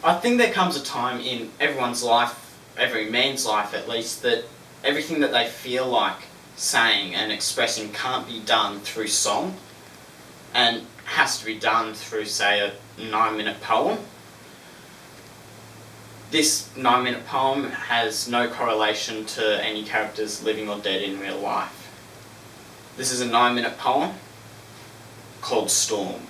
I think there comes a time in everyone's life, every man's life at least, that everything that they feel like saying and expressing can't be done through song and has to be done through, say, a 9-minute poem. This 9-minute poem has no correlation to any characters living or dead in real life. This is a 9-minute poem called Storm.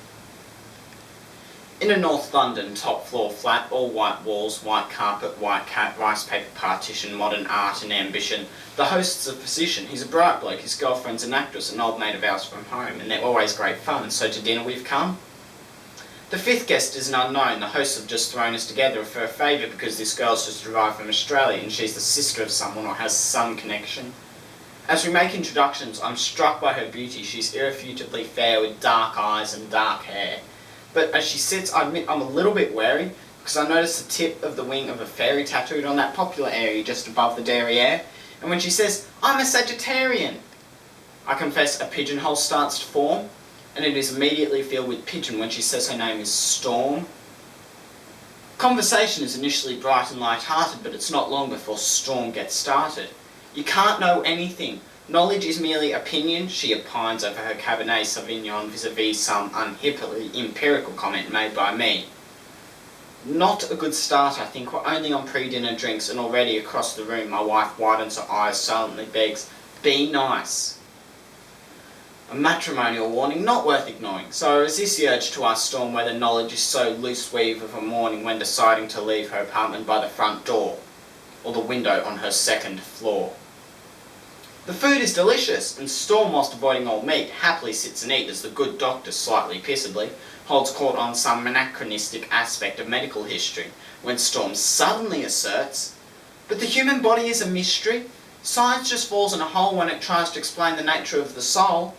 In a North London top floor flat, all white walls, white carpet, white cat, rice paper partition, modern art and ambition, the host's a physician, he's a bright bloke, his girlfriend's an actress, an old mate of ours from home, and they're always great fun, so to dinner we've come. The fifth guest is an unknown. The hosts have just thrown us together for a favour because this girl's just arrived from Australia and she's the sister of someone or has some connection. As we make introductions, I'm struck by her beauty. She's irrefutably fair with dark eyes and dark hair. But as she sits, I admit I'm a little bit wary because I notice the tip of the wing of a fairy tattooed on that popular area just above the derriere. And when she says, "I'm a Sagittarian," I confess a pigeonhole starts to form, and it is immediately filled with pigeon when she says her name is Storm. Conversation is initially bright and light-hearted, but it's not long before Storm gets started. You can't know anything. Knowledge is merely opinion, she opines over her Cabernet Sauvignon vis-a-vis some unhippily empirical comment made by me. Not a good start, I think. We're only on pre-dinner drinks, and already across the room my wife widens her eyes, silently begs, "Be nice." A matrimonial warning not worth ignoring, so I resist the urge to ask Storm whether knowledge is so loose weave of a morning when deciding to leave her apartment by the front door, or the window on her second floor. The food is delicious, and Storm, whilst avoiding all meat, happily sits and eats as the good doctor, slightly pissedly, holds court on some anachronistic aspect of medical history, when Storm suddenly asserts, "But the human body is a mystery. Science just falls in a hole when it tries to explain the nature of the soul."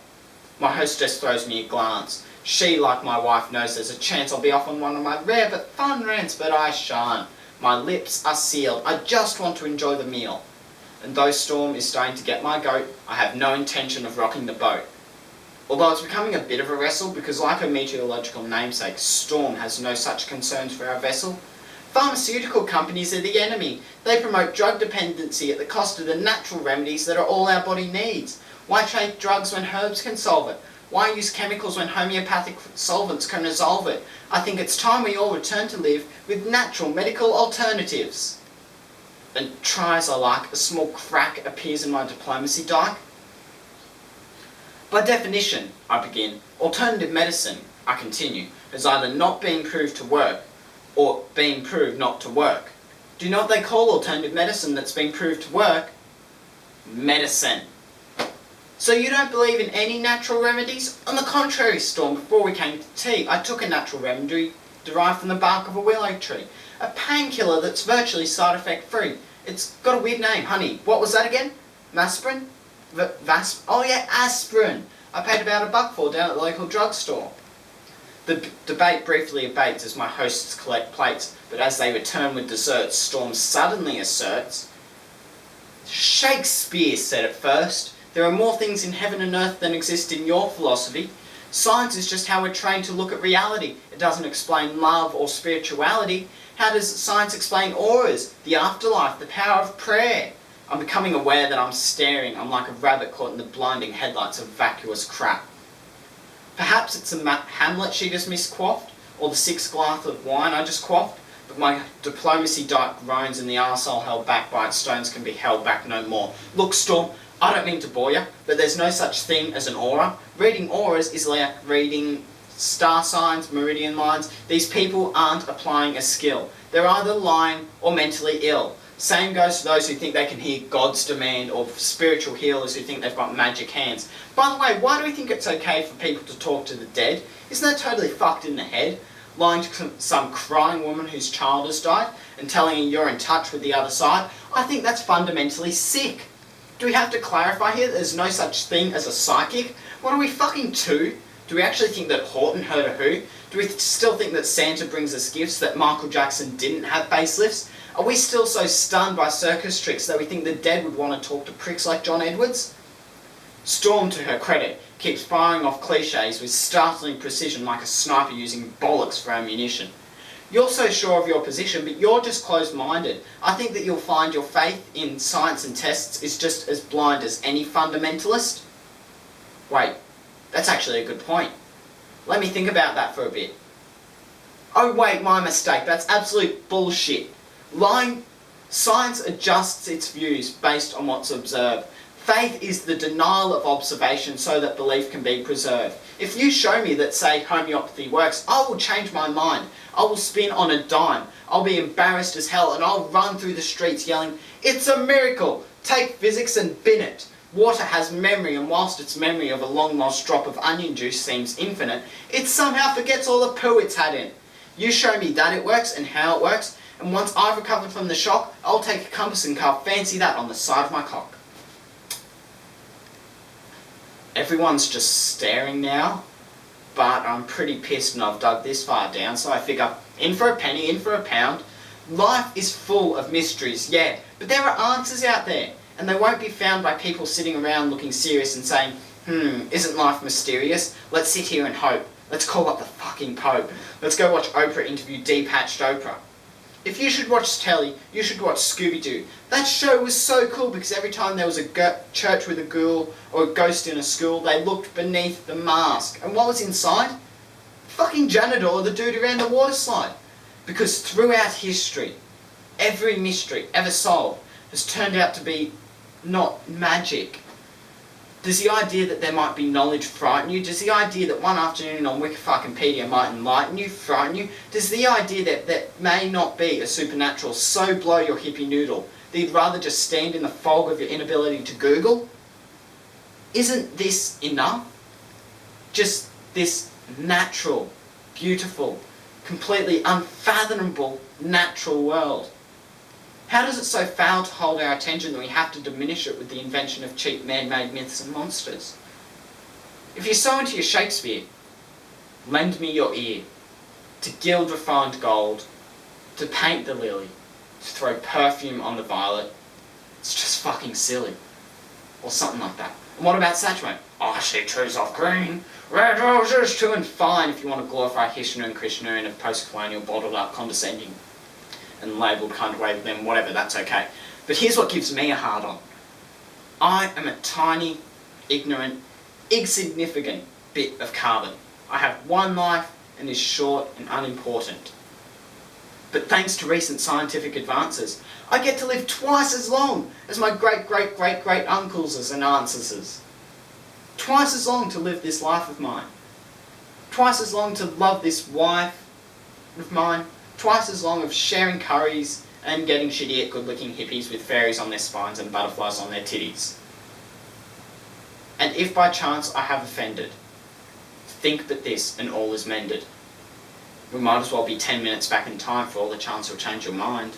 My hostess throws me a glance. She, like my wife, knows there's a chance I'll be off on one of my rare but fun rants, but I shan't. My lips are sealed. I just want to enjoy the meal. And though Storm is starting to get my goat, I have no intention of rocking the boat. Although it's becoming a bit of a wrestle, because like her meteorological namesake, Storm has no such concerns for our vessel. Pharmaceutical companies are the enemy. They promote drug dependency at the cost of the natural remedies that are all our body needs. Why take drugs when herbs can solve it? Why use chemicals when homeopathic solvents can resolve it? I think it's time we all return to live with natural medical alternatives. And try as I like, a small crack appears in my diplomacy dike. By definition, I begin, alternative medicine, I continue, has either not been proved to work or been proved not to work. Do you know what they call alternative medicine that's been proved to work? Medicine. So you don't believe in any natural remedies? On the contrary, Storm, before we came to tea, I took a natural remedy derived from the bark of a willow tree. A painkiller that's virtually side effect free. It's got a weird name, honey. What was that again? Aspirin? Oh yeah, aspirin. I paid about $1 for down at the local drugstore. The debate briefly abates as my hosts collect plates, but as they return with desserts, Storm suddenly asserts, "Shakespeare said it first. There are more things in heaven and earth than exist in your philosophy. Science is just how we're trained to look at reality. It doesn't explain love or spirituality. How does science explain auras, the afterlife, the power of prayer?" I'm becoming aware that I'm staring. I'm like a rabbit caught in the blinding headlights of vacuous crap. Perhaps it's a Hamlet she just misquaffed, or the 6th glass of wine I just quaffed, but my diplomacy dike groans and the arsehole held back by its stones can be held back no more. Look, Storm, I don't mean to bore you, but there's no such thing as an aura. Reading auras is like reading star signs, meridian lines. These people aren't applying a skill. They're either lying or mentally ill. Same goes to those who think they can hear God's demand, or spiritual healers who think they've got magic hands. By the way, why do we think it's okay for people to talk to the dead? Isn't that totally fucked in the head? Lying to some crying woman whose child has died and telling her you're in touch with the other side? I think that's fundamentally sick. Do we have to clarify here that there's no such thing as a psychic? What are we, fucking two? Do we actually think that Horton heard a who? Do we still think that Santa brings us gifts, that Michael Jackson didn't have facelifts? Are we still so stunned by circus tricks that we think the dead would want to talk to pricks like John Edwards? Storm, to her credit, keeps firing off cliches with startling precision like a sniper using bollocks for ammunition. You're so sure of your position, but you're just closed-minded. I think that you'll find your faith in science and tests is just as blind as any fundamentalist. Wait, that's actually a good point. Let me think about that for a bit. Oh wait, my mistake. That's absolute bullshit. Lying. Science adjusts its views based on what's observed. Faith is the denial of observation so that belief can be preserved. If you show me that, say, homeopathy works, I will change my mind. I will spin on a dime. I'll be embarrassed as hell and I'll run through the streets yelling, "It's a miracle! Take physics and bin it! Water has memory, and whilst its memory of a long lost drop of onion juice seems infinite, it somehow forgets all the poo it's had in." You show me that it works and how it works, and once I've recovered from the shock, I'll take a compass and carve fancy that on the side of my cock. Everyone's just staring now, but I'm pretty pissed and I've dug this far down, so I figure, in for a penny, in for a pound. Life is full of mysteries, yeah, but there are answers out there, and they won't be found by people sitting around looking serious and saying, isn't life mysterious? Let's sit here and hope. Let's call up the fucking Pope. Let's go watch Oprah interview Deep-Hatched Oprah. If you should watch telly, you should watch Scooby-Doo. That show was so cool because every time there was a church with a ghoul or a ghost in a school, they looked beneath the mask. And what was inside? Fucking janitor or the dude around the water slide. Because throughout history, every mystery ever solved has turned out to be not magic. Does the idea that there might be knowledge frighten you? Does the idea that one afternoon on Wikipedia might enlighten you frighten you? Does the idea that there may not be a supernatural so blow your hippie noodle that you'd rather just stand in the fog of your inability to Google? Isn't this enough? Just this natural, beautiful, completely unfathomable natural world. How does it so fail to hold our attention that we have to diminish it with the invention of cheap man-made myths and monsters? If you're so into your Shakespeare, lend me your ear to gild refined gold, to paint the lily, to throw perfume on the violet. It's just fucking silly. Or something like that. And what about Satchmo? I see trees of green, red roses too, and fine if you want to glorify Hishnu and Krishna in a post-colonial bottled up condescending and labelled kind of way with them, whatever, that's okay. But here's what gives me a hard on. I am a tiny, ignorant, insignificant bit of carbon. I have one life and is short and unimportant. But thanks to recent scientific advances, I get to live twice as long as my great-great-great-great uncles and aunts. Twice as long to live this life of mine. Twice as long to love this wife of mine. Twice as long of sharing curries and getting shitty at good-looking hippies with fairies on their spines and butterflies on their titties. And if by chance I have offended, think but this and all is mended. We might as well be 10 minutes back in time for all the chance you'll change your mind.